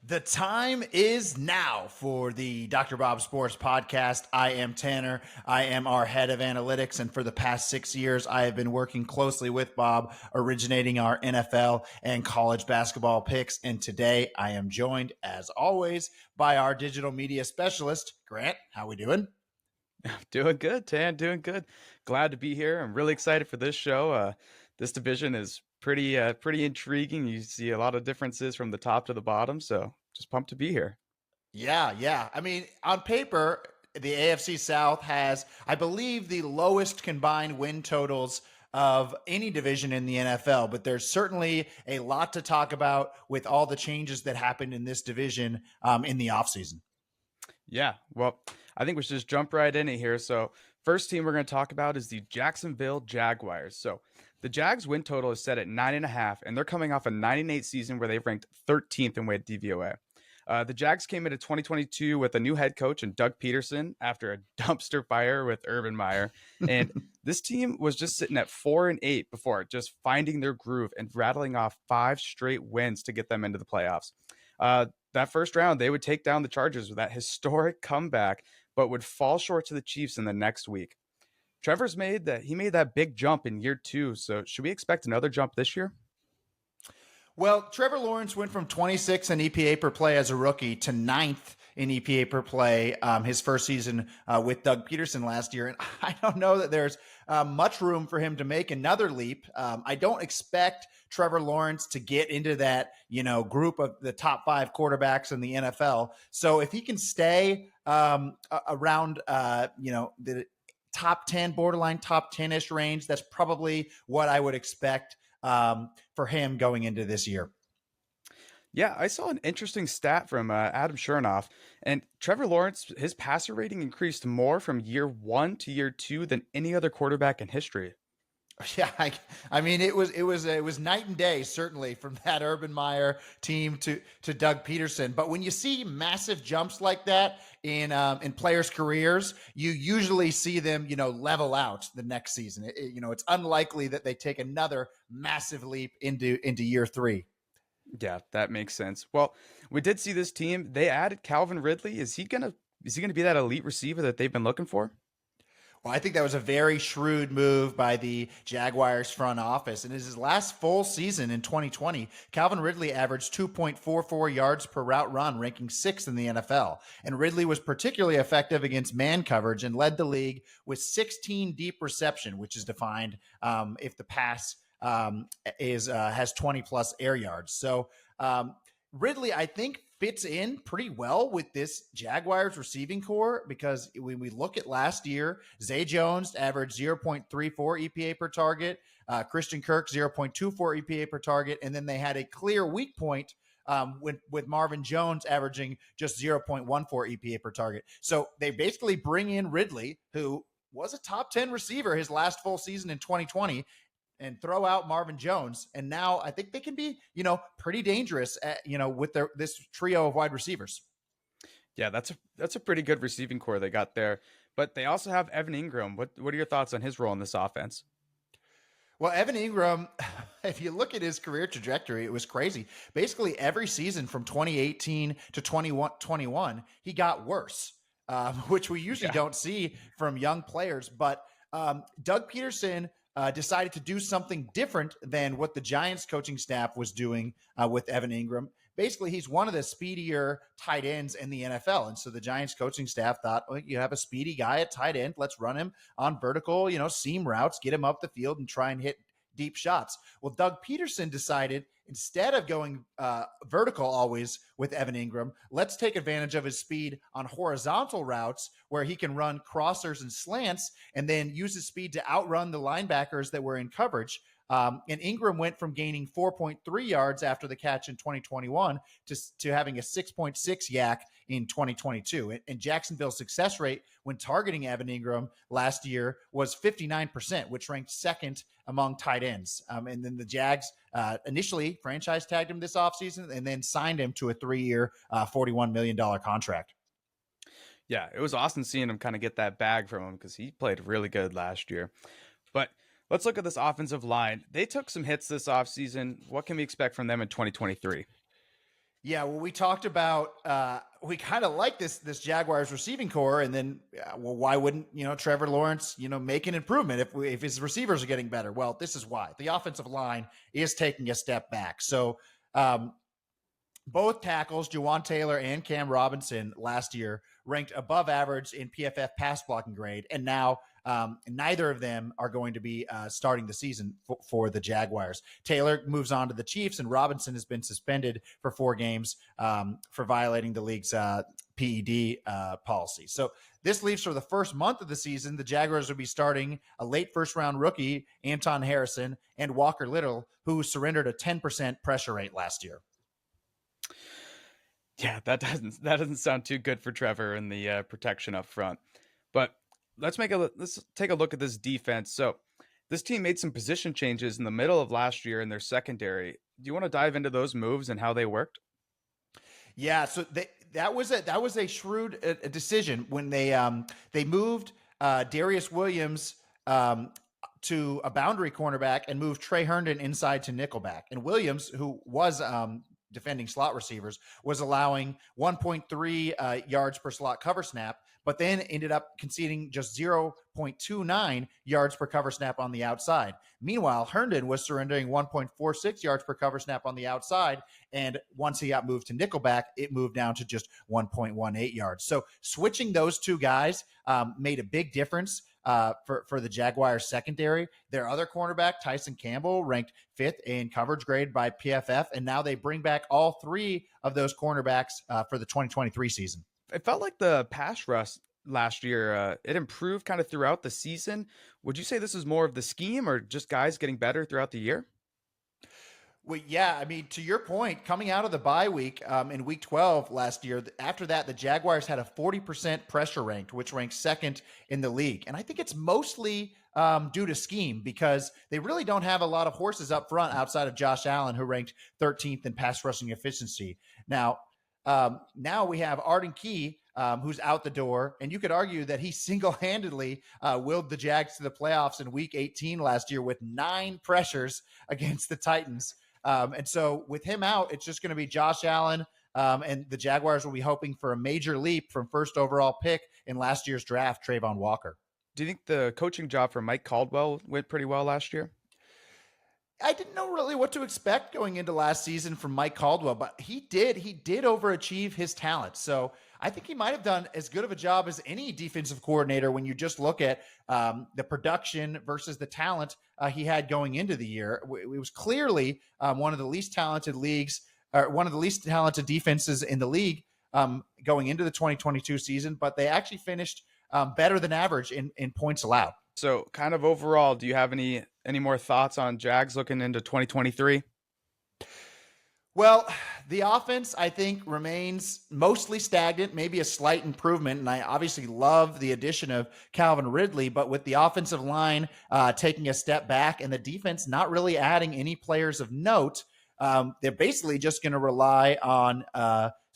The time is now for the Dr. Bob Sports Podcast. I am Tanner. I am our head of analytics. And for the past 6 years, I have been working closely with Bob, originating our NFL and college basketball picks. And today I am joined, as always, by our digital media specialist, Grant. How we doing? Doing good, Tan. Doing good. Glad to be here. I'm really excited for this show. This division is pretty intriguing. You see a lot of differences from the top to the bottom, so just pumped to be here. Yeah. I mean, on paper, the AFC South has, I believe, the lowest combined win totals of any division in the NFL, but there's certainly a lot to talk about with all the changes that happened in this division in the offseason. Yeah, well, I think we should just jump right in here. So, first team we're going to talk about is the Jacksonville Jaguars. So, the Jags win total is set at 9.5, and they're coming off a 9-8 season where they've ranked 13th in weighted DVOA. The Jags came into 2022 with a new head coach and Doug Peterson after a dumpster fire with Urban Meyer. And this team was just sitting at 4-8 before just finding their groove and rattling off 5 straight wins to get them into the playoffs. That first round, they would take down the Chargers with that historic comeback, but would fall short to the Chiefs in the next week. Trevor's made that big jump in year 2. So should we expect another jump this year? Well, Trevor Lawrence went from 26 in EPA per play as a rookie to ninth in EPA per play his first season with Doug Peterson last year. And I don't know that there's much room for him to make another leap. I don't expect Trevor Lawrence to get into that, group of the top 5 quarterbacks in the NFL. So if he can stay around, the top 10, borderline top 10-ish range, that's probably what I would expect for him going into this year. Yeah, I saw an interesting stat from Adam Chernoff, and Trevor Lawrence, his passer rating increased more from year 1 to year 2 than any other quarterback in history. Yeah, I mean, it was night and day, certainly, from that Urban Meyer team to Doug Peterson. But when you see massive jumps like that in players' careers, you usually see them, level out the next season. It's unlikely that they take another massive leap into year 3. Yeah, that makes sense. Well, we did see this team. They added Calvin Ridley. Is he gonna be that elite receiver that they've been looking for? Well, I think that was a very shrewd move by the Jaguars front office. And in his last full season in 2020, Calvin Ridley averaged 2.44 yards per route run, ranking 6th in the NFL. And Ridley was particularly effective against man coverage and led the league with 16 deep reception, which is defined if the pass has 20 plus air yards. So Ridley, I think, fits in pretty well with this Jaguars receiving core because when we look at last year, Zay Jones averaged 0.34 EPA per target, Christian Kirk 0.24 EPA per target, and then they had a clear weak point with Marvin Jones averaging just 0.14 EPA per target. So they basically bring in Ridley, who was a top 10 receiver his last full season in 2020, and throw out Marvin Jones. And now I think they can be, pretty dangerous with this trio of wide receivers. Yeah, that's a pretty good receiving core they got there. But they also have Evan Ingram. What are your thoughts on his role in this offense? Well, Evan Ingram, if you look at his career trajectory, it was crazy. Basically, every season from 2018 to 2021, he got worse, which we usually don't see from young players. But Doug Peterson decided to do something different than what the Giants coaching staff was doing with Evan Ingram. Basically, he's one of the speedier tight ends in the NFL. And so the Giants coaching staff thought, well, you have a speedy guy at tight end. Let's run him on vertical, seam routes, get him up the field and try and hit deep shots. Well, Doug Peterson decided instead of going vertical always with Evan Ingram, let's take advantage of his speed on horizontal routes where he can run crossers and slants and then use his speed to outrun the linebackers that were in coverage. And Ingram went from gaining 4.3 yards after the catch in 2021 to having a 6.6 yak in 2022. And Jacksonville's success rate when targeting Evan Ingram last year was 59%, which ranked second among tight ends. And then the Jags initially franchise tagged him this offseason and then signed him to a 3-year, $41 million contract. Yeah, it was awesome seeing him kind of get that bag from him because he played really good last year. But let's look at this offensive line. They took some hits this offseason. What can we expect from them in 2023? Yeah, well, we talked about we kind of like this Jaguars receiving core, and then well, why wouldn't Trevor Lawrence make an improvement if his receivers are getting better? Well, this is why the offensive line is taking a step back. So both tackles, Juwan Taylor and Cam Robinson, last year ranked above average in PFF pass blocking grade, and now neither of them are going to be starting the season for the Jaguars. Taylor moves on to the Chiefs, and Robinson has been suspended for 4 games for violating the league's PED policy. So this leaves for the first month of the season, the Jaguars will be starting a late first-round rookie, Anton Harrison, and Walker Little, who surrendered a 10% pressure rate last year. Yeah, that doesn't sound too good for Trevor and the protection up front. But let's take a look at this defense. So this team made some position changes in the middle of last year in their secondary. Do you want to dive into those moves and how they worked? Yeah, so that was a shrewd decision when they moved Darius Williams to a boundary cornerback and moved Trey Herndon inside to nickelback. And Williams, who was defending slot receivers, was allowing 1.3 yards per slot cover snap, but then ended up conceding just 0.29 yards per cover snap on the outside. Meanwhile, Herndon was surrendering 1.46 yards per cover snap on the outside, and once he got moved to nickelback, it moved down to just 1.18 yards. So switching those two guys made a big difference for the Jaguars secondary. Their other cornerback, Tyson Campbell, ranked 5th in coverage grade by PFF, and now they bring back all 3 of those cornerbacks for the 2023 season. It felt like the pass rush last year, it improved kind of throughout the season. Would you say this is more of the scheme or just guys getting better throughout the year? Well, yeah, I mean, to your point, coming out of the bye week in week 12 last year, after that, the Jaguars had a 40% pressure ranked, which ranks 2nd in the league. And I think it's mostly due to scheme because they really don't have a lot of horses up front outside of Josh Allen, who ranked 13th in pass rushing efficiency. Now we have Arden Key, who's out the door, and you could argue that he single-handedly willed the Jags to the playoffs in week 18 last year with 9 pressures against the Titans. And so with him out, it's just going to be Josh Allen, and the Jaguars will be hoping for a major leap from first overall pick in last year's draft, Trayvon Walker. Do you think the coaching job for Mike Caldwell went pretty well last year? I didn't know really what to expect going into last season from Mike Caldwell, but he did overachieve his talent. So I think he might have done as good of a job as any defensive coordinator when you just look at the production versus the talent he had going into the year. It was clearly one of the least talented leagues, or one of the least talented defenses in the league going into the 2022 season, but they actually finished better than average in points allowed. So kind of overall, do you have any more thoughts on Jags looking into 2023? Well, the offense, I think, remains mostly stagnant, maybe a slight improvement. And I obviously love the addition of Calvin Ridley, but with the offensive line taking a step back and the defense not really adding any players of note, they're basically just going to rely on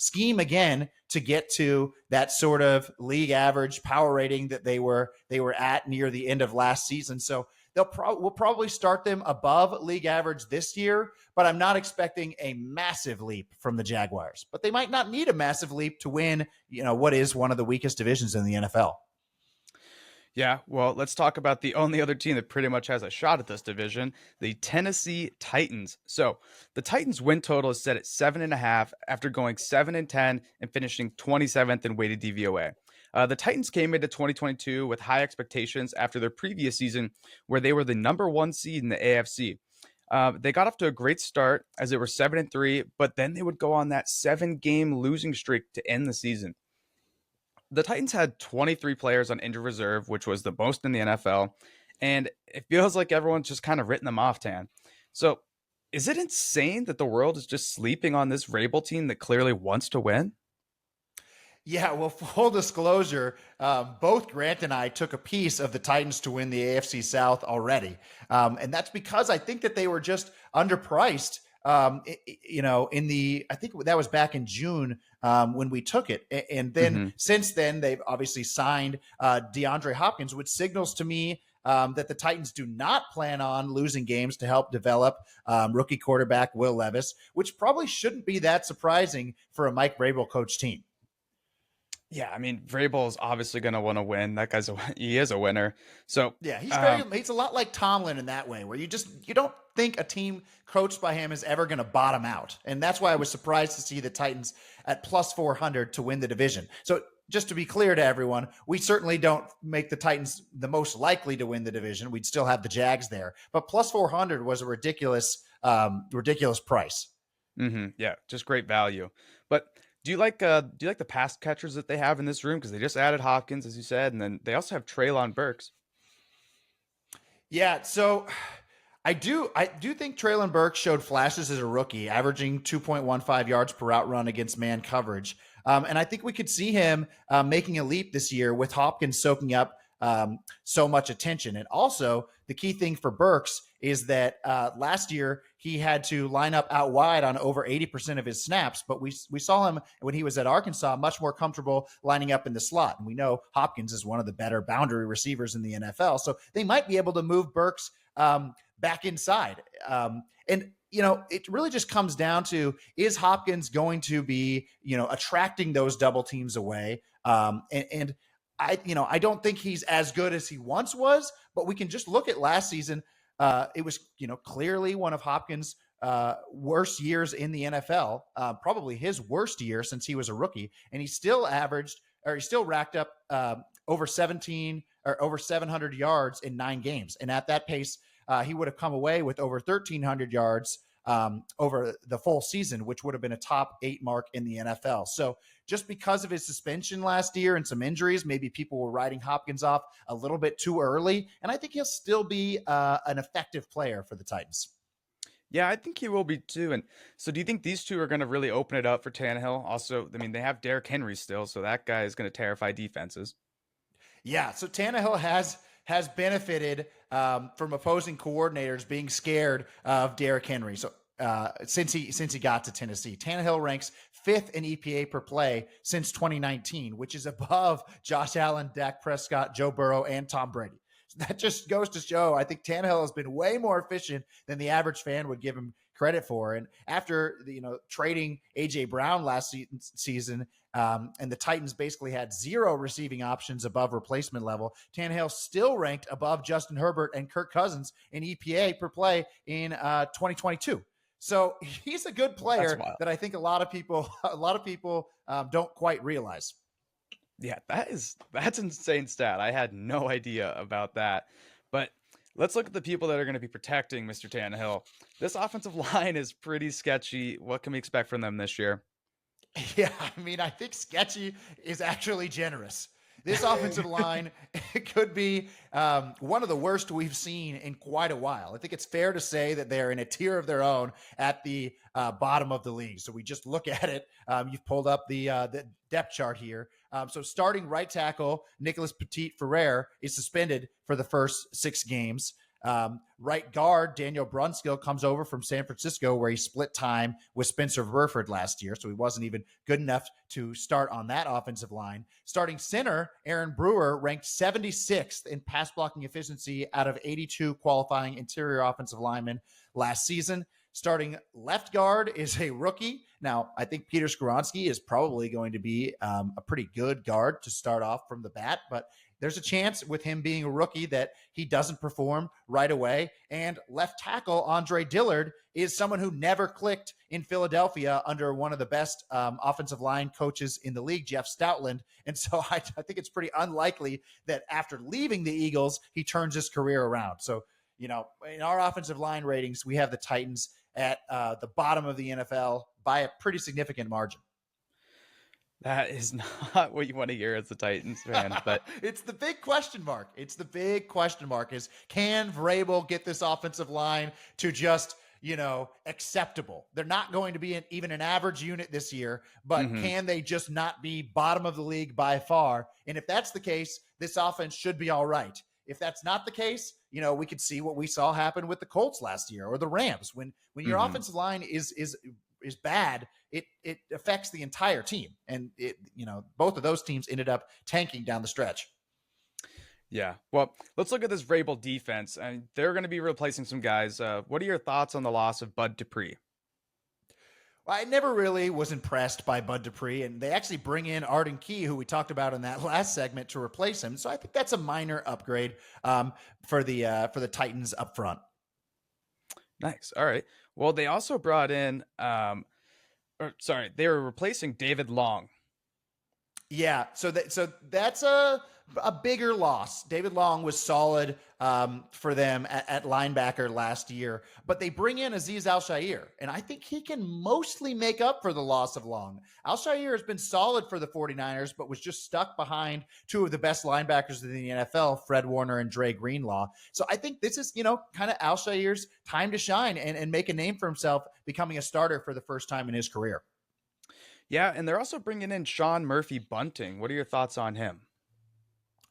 scheme again to get to that sort of league average power rating that they were at near the end of last season. So we'll probably start them above league average this year, but I'm not expecting a massive leap from the Jaguars. But they might not need a massive leap to win, what is one of the weakest divisions in the NFL. Yeah, well, let's talk about the only other team that pretty much has a shot at this division, the Tennessee Titans. So the Titans win total is set at 7.5 after going 7-10 and finishing 27th in weighted DVOA. The Titans came into 2022 with high expectations after their previous season where they were the number 1 seed in the AFC. They got off to a great start as they were 7-3, but then they would go on that 7-game losing streak to end the season. The Titans had 23 players on injured reserve, which was the most in the NFL, and it feels like everyone's just kind of written them off, Tan. So is it insane that the world is just sleeping on this Vrabel team that clearly wants to win? Yeah, well, full disclosure, both Grant and I took a piece of the Titans to win the AFC South already. And that's because I think that they were just underpriced. I think that was back in June when we took it. And then since then, they've obviously signed DeAndre Hopkins, which signals to me that the Titans do not plan on losing games to help develop rookie quarterback Will Levis, which probably shouldn't be that surprising for a Mike Vrabel coach team. Yeah, I mean, Vrabel is obviously going to want to win. That guy's he is a winner. So, Yeah, um, he's a lot like Tomlin in that way, where you don't think a team coached by him is ever going to bottom out. And that's why I was surprised to see the Titans at plus 400 to win the division. So just to be clear to everyone, we certainly don't make the Titans the most likely to win the division. We'd still have the Jags there, but plus 400 was a ridiculous price. yeah, just great value. But do you like the pass catchers that they have in this room? Because they just added Hopkins, as you said, and then they also have Traylon Burks. Yeah, so I do think Traylon Burks showed flashes as a rookie, averaging 2.15 yards per route run against man coverage. And I think we could see him making a leap this year with Hopkins soaking up so much attention. And also, the key thing for Burks is that last year he had to line up out wide on over 80% of his snaps, but we saw him when he was at Arkansas much more comfortable lining up in the slot. And we know Hopkins is one of the better boundary receivers in the NFL, so they might be able to move Burks back inside. And it really just comes down to, is Hopkins going to be, attracting those double teams away? And I don't think he's as good as he once was, but we can just look at last season. It was, clearly one of Hopkins' worst years in the NFL, probably his worst year since he was a rookie. And he still racked up over 700 yards in 9 games. And at that pace, he would have come away with over 1,300 yards over the full season, which would have been a top 8 mark in the NFL. So just because of his suspension last year and some injuries, maybe people were writing Hopkins off a little bit too early. And I think he'll still be an effective player for the Titans. Yeah, I think he will be too. And so, do you think these two are going to really open it up for Tannehill? Also, I mean, they have Derrick Henry still, so that guy is going to terrify defenses. Yeah, so Tannehill has benefited from opposing coordinators being scared of Derrick Henry. So since he got to Tennessee, Tannehill ranks 5th in EPA per play since 2019, which is above Josh Allen, Dak Prescott, Joe Burrow, and Tom Brady. So that just goes to show, I think Tannehill has been way more efficient than the average fan would give him credit for. And after trading AJ Brown last season, and the Titans basically had 0 receiving options above replacement level, Tannehill still ranked above Justin Herbert and Kirk Cousins in EPA per play in 2022. So he's a good player that I think a lot of people don't quite realize. Yeah, that's insane stat. I had no idea about that. But let's look at the people that are going to be protecting Mr. Tannehill. This offensive line is pretty sketchy. What can we expect from them this year? Yeah, I mean, I think sketchy is actually generous. This offensive line could be one of the worst we've seen in quite a while. I think it's fair to say that they're in a tier of their own at the bottom of the league. So we just look at it. You've pulled up the depth chart here. So starting right tackle, Nicholas Petit-Ferrer is suspended for the first 6 games. Right guard Daniel Brunskill comes over from San Francisco, where he split time with Spencer Burford last year, so he wasn't even good enough to start on that offensive line. Starting center Aaron Brewer ranked 76th in pass blocking efficiency out of 82 qualifying interior offensive linemen last season. Starting left guard is a rookie. Now, I think Peter Skoronski is probably going to be a pretty good guard to start off from the bat, but there's a chance with him being a rookie that he doesn't perform right away. And left tackle Andre Dillard is someone who never clicked in Philadelphia under one of the best offensive line coaches in the league, Jeff Stoutland. And so I think it's pretty unlikely that after leaving the Eagles, he turns his career around. So, in our offensive line ratings, we have the Titans at the bottom of the NFL by a pretty significant margin. That is not what you want to hear as a Titans fan, but it's the big question mark. It's the big question mark is, can Vrabel get this offensive line to just, acceptable? They're not going to be even an average unit this year, but can they just not be bottom of the league by far? And if that's the case, this offense should be all right. If that's not the case, we could see what we saw happen with the Colts last year or the Rams. When your offensive line is bad, it affects the entire team. And both of those teams ended up tanking down the stretch. Yeah. Well, let's look at this Vrabel defense. And they're going to be replacing some guys. What are your thoughts on the loss of Bud Dupree? I never really was impressed by Bud Dupree, and they actually bring in Arden Key, who we talked about in that last segment, to replace him. So I think that's a minor upgrade for the Titans up front. Nice. All right. Well, they also brought in, they were replacing David Long. Yeah, so that's a bigger loss. David Long was solid for them at linebacker last year, but they bring in Aziz Al-Shaair, and I think he can mostly make up for the loss of Long. Al-Shaair has been solid for the 49ers, but was just stuck behind two of the best linebackers in the NFL, Fred Warner and Dre Greenlaw. So I think this is, kind of Al-Shaair's time to shine and make a name for himself, becoming a starter for the first time in his career. Yeah, and they're also bringing in Sean Murphy Bunting. What are your thoughts on him?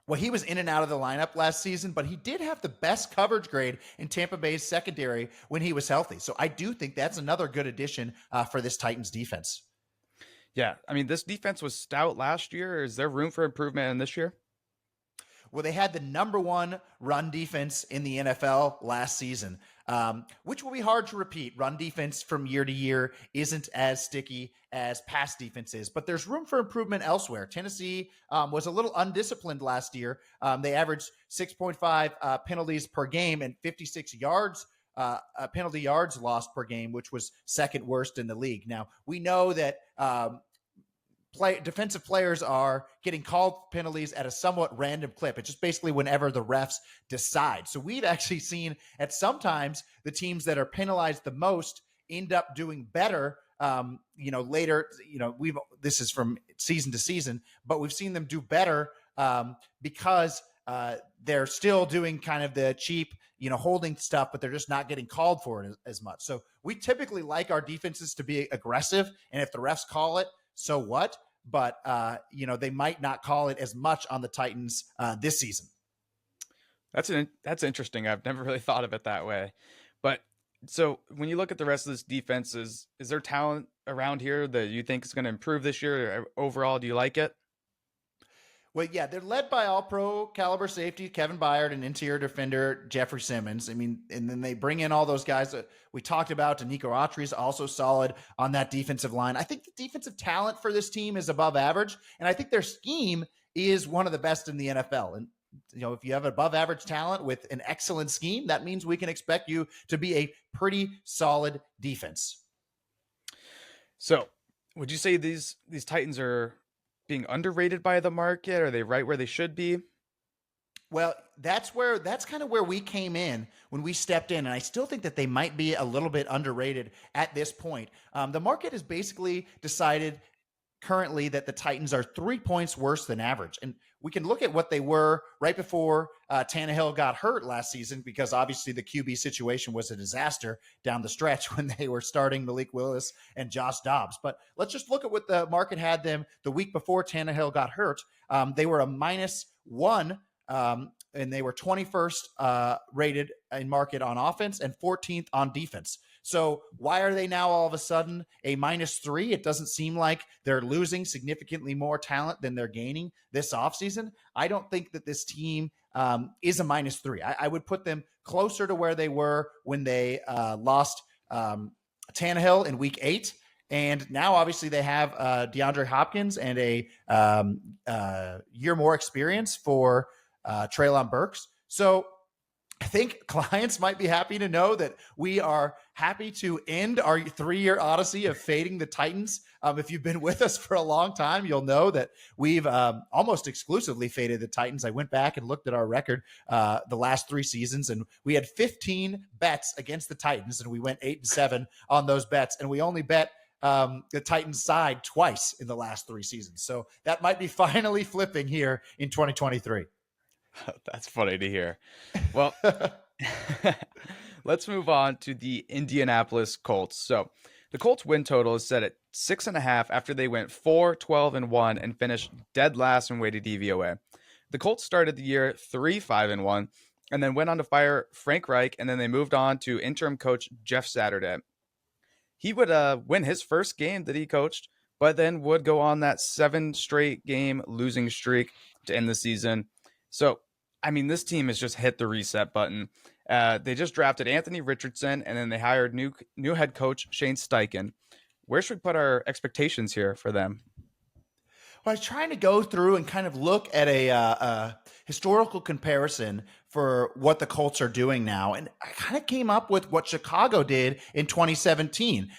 Well, he was in and out of the lineup last season, but he did have the best coverage grade in Tampa Bay's secondary when he was healthy. So I do think that's another good addition for this Titans defense. Yeah, I mean, this defense was stout last year. Is there room for improvement in this year? Well, they had the number one run defense in the NFL last season, which will be hard to repeat. Run defense from year to year isn't as sticky as pass defense is, but there's room for improvement elsewhere. Tennessee was a little undisciplined last year. They averaged 6.5 penalties per game and 56 yards. Penalty yards lost per game, which was second worst in the league. Now, we know that defensive players are getting called penalties at a somewhat random clip. It's just basically whenever the refs decide. So we've actually seen at sometimes the teams that are penalized the most end up doing better. Later, this is from season to season, but we've seen them do better because they're still doing kind of the cheap, holding stuff, but they're just not getting called for it as much. So we typically like our defenses to be aggressive, and if the refs call it, so what? But they might not call it as much on the Titans this season. That's interesting. I've never really thought of it that way. But so when you look at the rest of this defense, is there talent around here that you think is going to improve this year? Overall, do you like it? Well, yeah, they're led by all-pro caliber safety Kevin Byard and interior defender Jeffrey Simmons. I mean, and then they bring in all those guys that we talked about. Danico Autry is also solid on that defensive line. I think the defensive talent for this team is above average, and I think their scheme is one of the best in the NFL. And if you have above average talent with an excellent scheme, that means we can expect you to be a pretty solid defense. So, would you say these Titans are being underrated by the market? Are they right where they should be? Well, that's kind of where we came in when we stepped in. And I still think that they might be a little bit underrated at this point. The market has basically decided currently that the Titans are 3 points worse than average. And we can look at what they were right before Tannehill got hurt last season, because obviously the QB situation was a disaster down the stretch when they were starting Malik Willis and Josh Dobbs. But let's just look at what the market had them the week before Tannehill got hurt. They were a -1, and they were 21st rated in market on offense and 14th on defense. So why are they now all of a sudden a -3? It doesn't seem like they're losing significantly more talent than they're gaining this offseason. I don't think that this team is a -3. I would put them closer to where they were when they lost Tannehill in week 8. And now, obviously, they have DeAndre Hopkins and a year more experience for Treylon Burks. So I think clients might be happy to know that we are happy to end our 3-year odyssey of fading the Titans. If you've been with us for a long time, you'll know that we've almost exclusively faded the Titans. I went back and looked at our record the last 3 seasons, and we had 15 bets against the Titans, and we went 8-7 on those bets, and we only bet the Titans side twice in the last 3 seasons. So that might be finally flipping here in 2023. That's funny to hear. Well, let's move on to the Indianapolis Colts. So the Colts win total is set at 6.5 after they went 4-12-1 and finished dead last in weighted DVOA. The Colts started the year 3-5-1 and then went on to fire Frank Reich, and then they moved on to interim coach Jeff Saturday. He would win his first game that he coached, but then would go on that 7 straight game losing streak to end the season. So I mean, this team has just hit the reset button. They just drafted Anthony Richardson, and then they hired new head coach Shane Steichen. Where should we put our expectations here for them? Well, I was trying to go through and kind of look at a historical comparison for what the Colts are doing now, and I kind of came up with what Chicago did in 2017.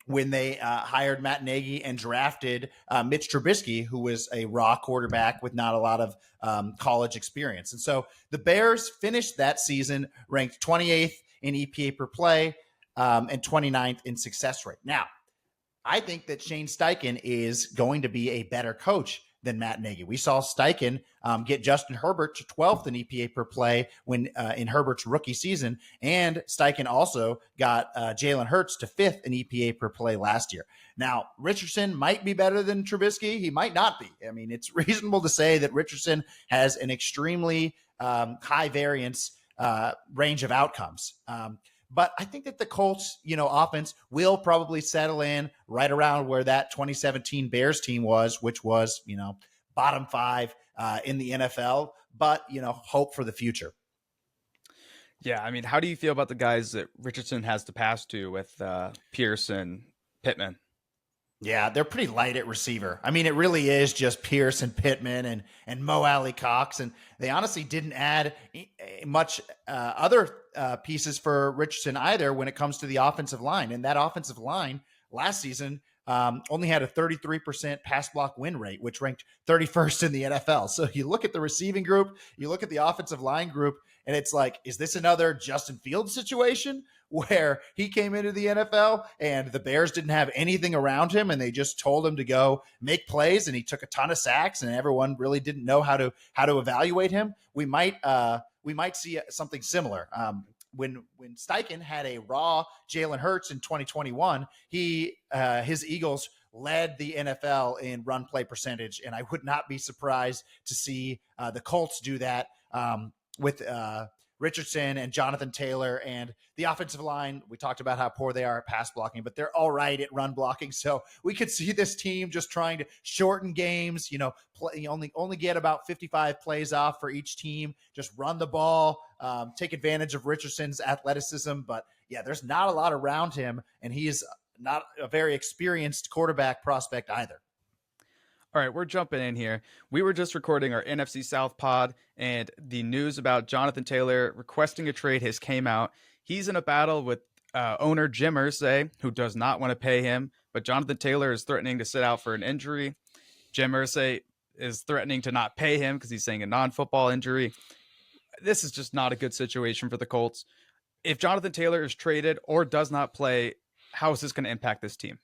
When they hired Matt Nagy and drafted Mitch Trubisky, who was a raw quarterback with not a lot of college experience. And so the Bears finished that season ranked 28th in EPA per play and 29th in success rate. Now, I think that Shane Steichen is going to be a better coach than Matt Nagy. We saw Steichen get Justin Herbert to 12th in EPA per play when in Herbert's rookie season, and Steichen also got Jalen Hurts to 5th in EPA per play last year. Now, Richardson might be better than Trubisky. He might not be. I mean, it's reasonable to say that Richardson has an extremely high variance range of outcomes. But I think that the Colts, offense will probably settle in right around where that 2017 Bears team was, which was, bottom 5 in the NFL, but, hope for the future. Yeah, I mean, how do you feel about the guys that Richardson has to pass to with Pierce and Pittman? Yeah, they're pretty light at receiver. I mean, it really is just Pierce and Pittman and Mo Alley Cox, and they honestly didn't add much other pieces for Richardson either when it comes to the offensive line. And that offensive line last season only had a 33% pass block win rate, which ranked 31st in the NFL. So you look at the receiving group, you look at the offensive line group, and it's like, is this another Justin Fields situation where he came into the NFL and the Bears didn't have anything around him and they just told him to go make plays and he took a ton of sacks and everyone really didn't know how to evaluate him? We might see something similar. When Steichen had a raw Jalen Hurts in 2021, his Eagles led the NFL in run play percentage, and I would not be surprised to see the Colts do that with Richardson and Jonathan Taylor and the offensive line. We talked about how poor they are at pass blocking, but they're all right at run blocking. So we could see this team just trying to shorten games, only get about 55 plays off for each team, just run the ball, take advantage of Richardson's athleticism. But yeah, there's not a lot around him, and he is not a very experienced quarterback prospect either. All right, we're jumping in here. We were just recording our NFC South pod, and the news about Jonathan Taylor requesting a trade has came out. He's in a battle with owner Jim Irsay, who does not want to pay him, but Jonathan Taylor is threatening to sit out for an injury. Jim Irsay is threatening to not pay him because he's saying a non-football injury. This is just not a good situation for the Colts. If Jonathan Taylor is traded or does not play, how is this going to impact this team?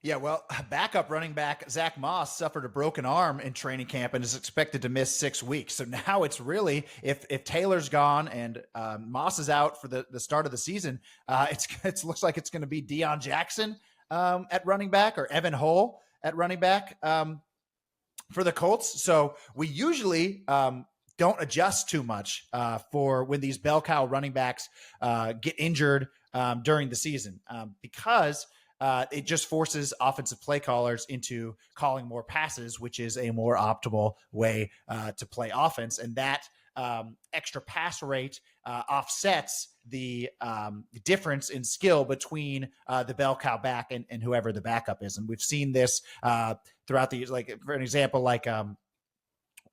Yeah, well, backup running back Zach Moss suffered a broken arm in training camp and is expected to miss 6 weeks. So now it's really, if Taylor's gone and Moss is out for the start of the season, it looks like it's going to be Deion Jackson at running back or Evan Hull at running back for the Colts. So we usually don't adjust too much for when these bell cow running backs get injured during the season because it just forces offensive play callers into calling more passes, which is a more optimal way to play offense. And that extra pass rate offsets the difference in skill between the bell cow back and whoever the backup is. And we've seen this throughout the, like, for an example, like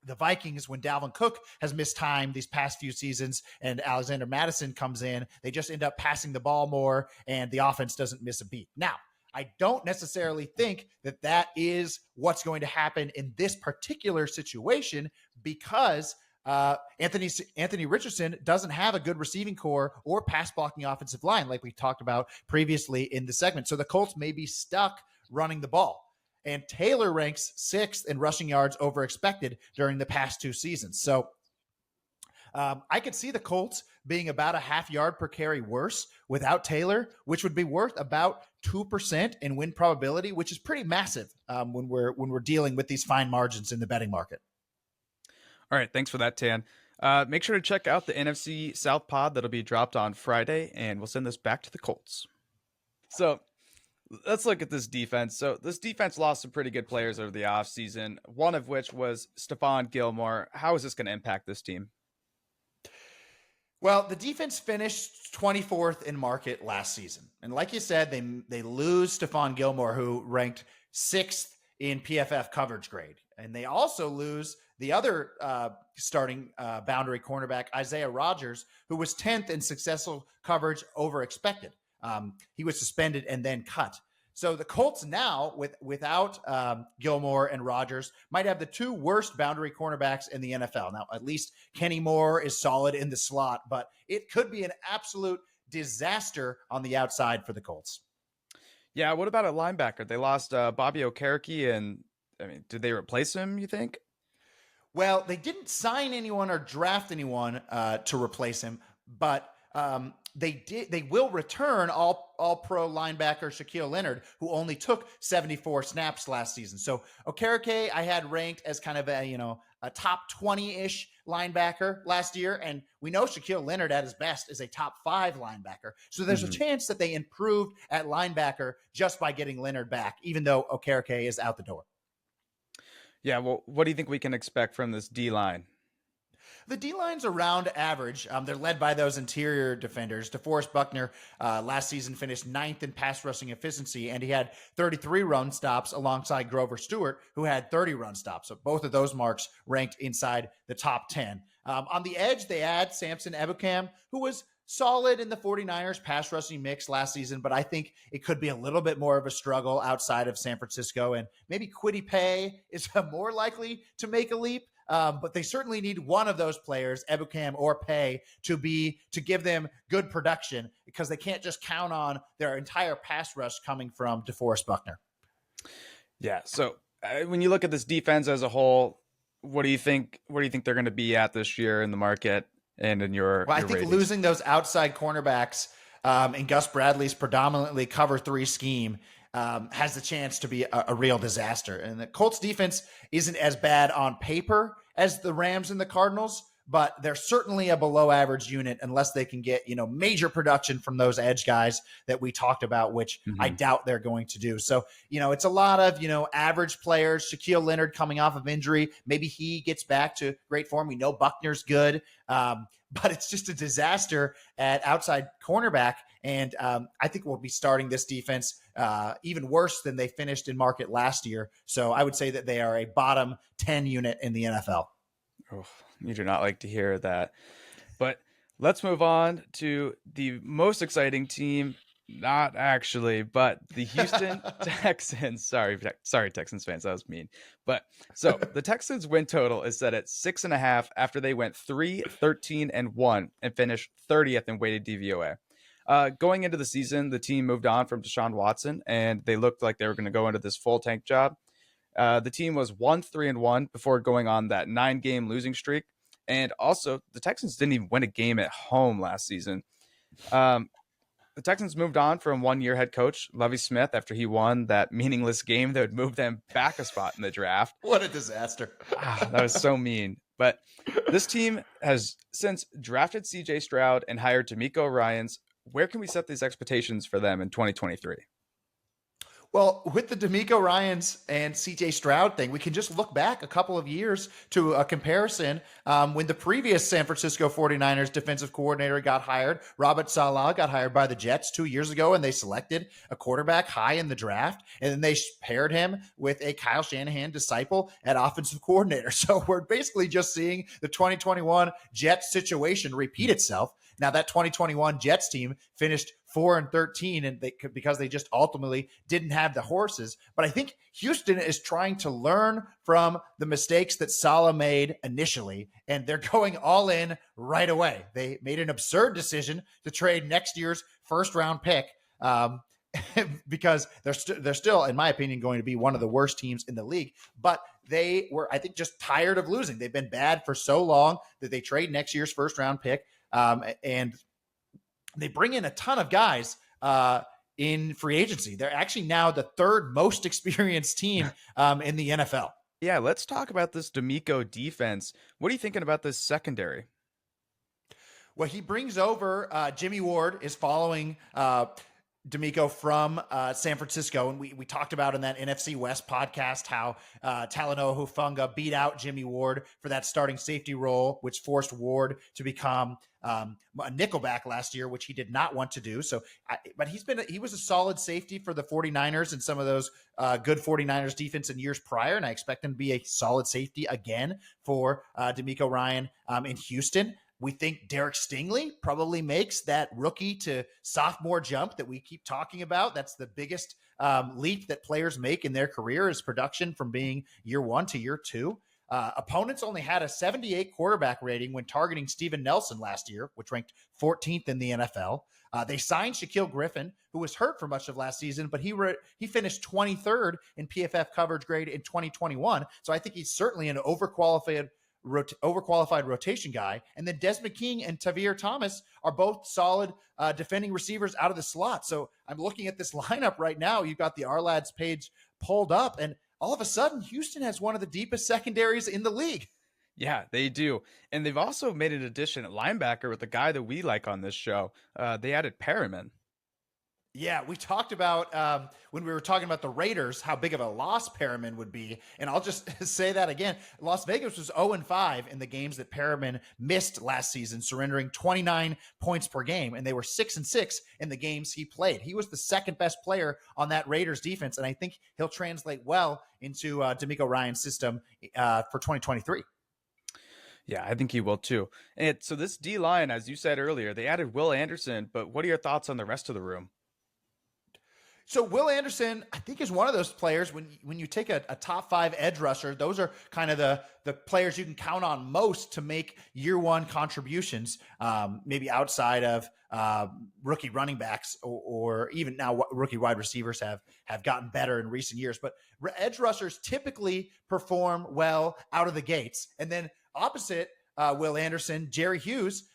the Vikings, when Dalvin Cook has missed time these past few seasons and Alexander Madison comes in, they just end up passing the ball more and the offense doesn't miss a beat. Now, I don't necessarily think that is what's going to happen in this particular situation because Anthony Richardson doesn't have a good receiving core or pass blocking offensive line like we talked about previously in the segment. So the Colts may be stuck running the ball. And Taylor ranks 6th in rushing yards over expected during the past 2 seasons. So I could see the Colts being about a half yard per carry worse without Taylor, which would be worth about 2% in win probability, which is pretty massive when we're dealing with these fine margins in the betting market. All right, thanks for that, Tan. Make sure to check out the NFC South pod that'll be dropped on Friday, and we'll send this back to the Colts. So Let's look at this defense. So this defense lost some pretty good players over the offseason, one of which was Stephon Gilmore. How is this going to impact this team? Well, the defense finished 24th in market last season. And like you said, they lose Stephon Gilmore, who ranked 6th in PFF coverage grade. And they also lose the other starting boundary cornerback, Isaiah Rodgers, who was 10th in successful coverage over expected. He was suspended and then cut. So the Colts now, without Gilmore and Rodgers, might have the two worst boundary cornerbacks in the NFL. Now, at least Kenny Moore is solid in the slot, but it could be an absolute disaster on the outside for the Colts. Yeah, what about a linebacker? They lost Bobby Okereke, and I mean, did they replace him, you think? Well, they didn't sign anyone or draft anyone to replace him, but they did. They will return all pro linebacker Shaquille Leonard, who only took 74 snaps last season. So Okereke I had ranked as kind of a top 20-ish linebacker last year, and we know Shaquille Leonard at his best is a top 5 linebacker. So there's a chance that they improved at linebacker just by getting Leonard back, even though Okereke is out the door. Yeah, well, what do you think we can expect from this D line? The D-line's around average. They're led by those interior defenders. DeForest Buckner last season finished 9th in pass rushing efficiency, and he had 33 run stops alongside Grover Stewart, who had 30 run stops. So both of those marks ranked inside the top 10. On the edge, they add Samson Ebukam, who was solid in the 49ers pass rushing mix last season, but I think it could be a little bit more of a struggle outside of San Francisco, and maybe Kwity Paye is more likely to make a leap. But they certainly need one of those players, Ebukam or Paye, to give them good production, because they can't just count on their entire pass rush coming from DeForest Buckner. Yeah. So when you look at this defense as a whole, what do you think? Where do you think they're going to be at this year in the market and in your? I think ratings? losing those outside cornerbacks in Gus Bradley's predominantly cover 3 scheme has the chance to be a real disaster. And the Colts defense isn't as bad on paper as the Rams and the Cardinals, but they're certainly a below average unit unless they can get, major production from those edge guys that we talked about, which I doubt they're going to do. So, it's a lot of, average players. Shaquille Leonard coming off of injury. Maybe he gets back to great form. We know Buckner's good. But it's just a disaster at outside cornerback. And I think we'll be starting this defense even worse than they finished in market last year. So I would say that they are a bottom 10 unit in the NFL. Oh, you do not like to hear that. But let's move on to the most exciting team. Not actually, but the Houston Texans. Sorry, Texans fans, that was mean. But so the Texans win total is set at 6.5 after they went 3-13-1 and finished 30th in weighted DVOA. Going into the season, the team moved on from Deshaun Watson, and they looked like they were going to go into this full tank job. The team was 1-3-1 before going on that 9-game losing streak. And also, the Texans didn't even win a game at home last season. The Texans moved on from one-year head coach Lovie Smith after he won that meaningless game that would move them back a spot in the draft. What a disaster. That was so mean. But this team has since drafted C.J. Stroud and hired D'Amico Ryans. Where can we set these expectations for them in 2023? Well, with the D'Amico Ryans and CJ Stroud thing, we can just look back a couple of years to a comparison when the previous San Francisco 49ers defensive coordinator got hired. Robert Saleh got hired by the Jets 2 years ago, and they selected a quarterback high in the draft, and then they paired him with a Kyle Shanahan disciple at offensive coordinator. So we're basically just seeing the 2021 Jets situation repeat itself. Now, that 2021 Jets team finished 4-13, and because they just ultimately didn't have the horses. But I think Houston is trying to learn from the mistakes that Saleh made initially, and they're going all in right away. They made an absurd decision to trade next year's first-round pick because they're still, in my opinion, going to be one of the worst teams in the league. But they were, I think, just tired of losing. They've been bad for so long that they trade next year's first-round pick. And they bring in a ton of guys in free agency. They're actually now the third most experienced team in the NFL. Yeah, let's talk about this D'Amico defense. What are you thinking about this secondary? Well, he brings over Jimmy Ward is following D'Amico from San Francisco, and we talked about in that NFC West podcast how Talanoa Hufanga beat out Jimmy Ward for that starting safety role, which forced Ward to become a nickelback last year, which he did not want to do. So, but he was a solid safety for the 49ers and some of those good 49ers defense in years prior, and I expect him to be a solid safety again for D'Amico Ryan in Houston. We think Derek Stingley probably makes that rookie to sophomore jump that we keep talking about. That's the biggest leap that players make in their career, is production from being year one to year two. Opponents only had a 78 quarterback rating when targeting Steven Nelson last year, which ranked 14th in the NFL. They signed Shaquille Griffin, who was hurt for much of last season, but he finished 23rd in PFF coverage grade in 2021. So I think he's certainly an overqualified rotation guy. And then Desmond King and Tavir Thomas are both solid defending receivers out of the slot. So I'm looking at this lineup right now. You've got the Ourlads page pulled up, and all of a sudden, Houston has one of the deepest secondaries in the league. Yeah, they do. And they've also made an addition at linebacker with the guy that we like on this show. They added Perriman. Yeah, we talked about when we were talking about the Raiders, how big of a loss Perriman would be. And I'll just say that again. Las Vegas was 0-5 in the games that Perriman missed last season, surrendering 29 points per game. And they were 6-6 in the games he played. He was the second best player on that Raiders defense. And I think he'll translate well into D'Amico Ryan's system for 2023. Yeah, I think he will too. And so this D line, as you said earlier, they added Will Anderson. But what are your thoughts on the rest of the room? So Will Anderson, I think, is one of those players when you take a top 5 edge rusher, those are kind of the players you can count on most to make year one contributions, maybe outside of rookie running backs or even now rookie wide receivers have gotten better in recent years. But edge rushers typically perform well out of the gates. And then opposite Will Anderson, Jerry Hughes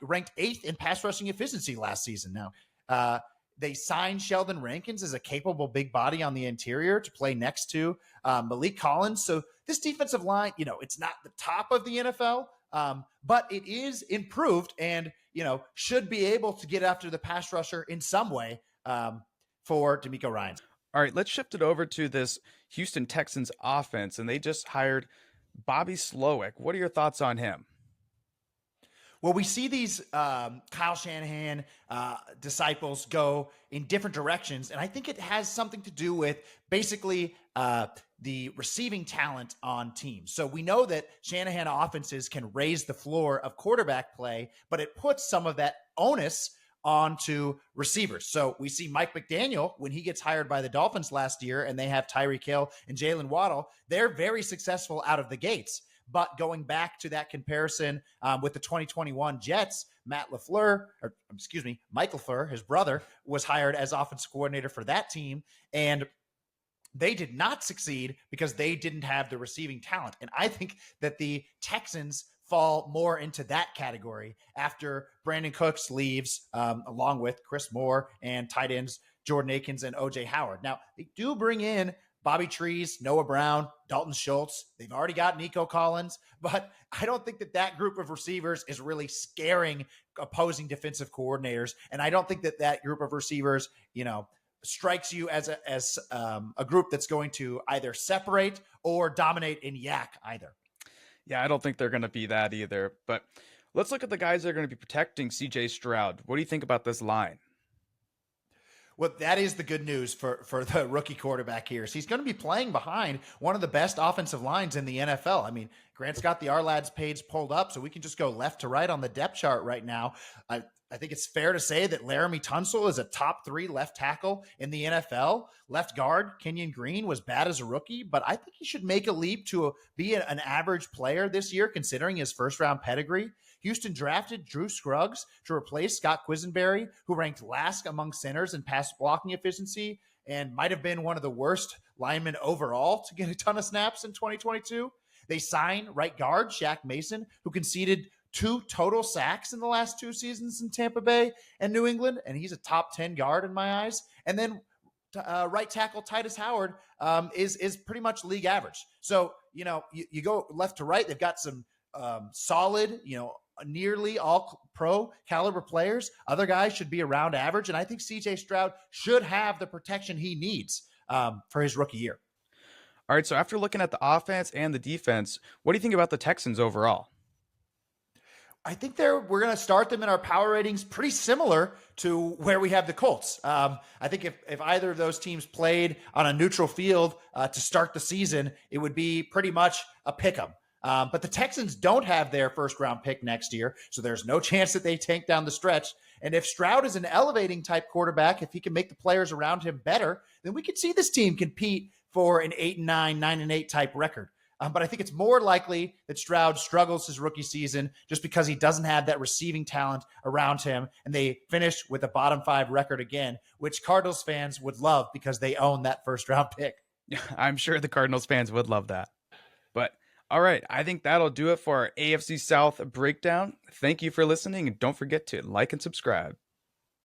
ranked 8th in pass rushing efficiency last season. Now, they signed Sheldon Rankins as a capable big body on the interior to play next to Malik Collins. So this defensive line, it's not the top of the NFL, but it is improved and, should be able to get after the pass rusher in some way for D'Amico Ryan. All right, let's shift it over to this Houston Texans offense, and they just hired Bobby Slowick. What are your thoughts on him? Well, we see these Kyle Shanahan disciples go in different directions, and I think it has something to do with basically the receiving talent on teams. So we know that Shanahan offenses can raise the floor of quarterback play, but it puts some of that onus onto receivers. So we see Mike McDaniel, when he gets hired by the Dolphins last year, and they have Tyreek Hill and Jalen Waddle, they're very successful out of the gates. But going back to that comparison with the 2021 Jets, Mike LaFleur, his brother, was hired as offensive coordinator for that team. And they did not succeed because they didn't have the receiving talent. And I think that the Texans fall more into that category after Brandon Cooks leaves, along with Chris Moore and tight ends Jordan Akins and OJ Howard. Now, they do bring in Bobby Trees, Noah Brown, Dalton Schultz. They've already got Nico Collins, but I don't think that group of receivers is really scaring opposing defensive coordinators. And I don't think that group of receivers, strikes you as a group that's going to either separate or dominate in yak either. Yeah, I don't think they're going to be that either. But let's look at the guys that are going to be protecting CJ Stroud. What do you think about this line? Well, that is the good news for the rookie quarterback here. So he's going to be playing behind one of the best offensive lines in the NFL. I mean, Grant's got the Ourlads page pulled up, so we can just go left to right on the depth chart right now. I think it's fair to say that Laramie Tunsil is a top 3 left tackle in the NFL. Left guard, Kenyon Green, was bad as a rookie, but I think he should make a leap to be an average player this year, considering his first-round pedigree. Houston drafted Drew Scruggs to replace Scott Quisenberry, who ranked last among centers in pass blocking efficiency and might have been one of the worst linemen overall to get a ton of snaps in 2022. They signed right guard Shaq Mason, who conceded 2 total sacks in the last 2 seasons in Tampa Bay and New England, and he's a top 10 guard in my eyes. And then right tackle Titus Howard is pretty much league average. So, you go left to right, they've got some solid, nearly all pro caliber players. Other guys should be around average. And I think CJ Stroud should have the protection he needs for his rookie year. All right, so after looking at the offense and the defense, what do you think about the Texans overall? I think we're going to start them in our power ratings pretty similar to where we have the Colts. I think if either of those teams played on a neutral field to start the season, it would be pretty much a pick 'em. But the Texans don't have their first round pick next year, so there's no chance that they tank down the stretch. And if Stroud is an elevating type quarterback, if he can make the players around him better, then we could see this team compete for an 8-9, 9-8 type record. But I think it's more likely that Stroud struggles his rookie season just because he doesn't have that receiving talent around him. And they finish with a bottom 5 record again, which Cardinals fans would love because they own that first round pick. I'm sure the Cardinals fans would love that. But all right, I think that'll do it for our AFC South breakdown. Thank you for listening, and don't forget to like and subscribe.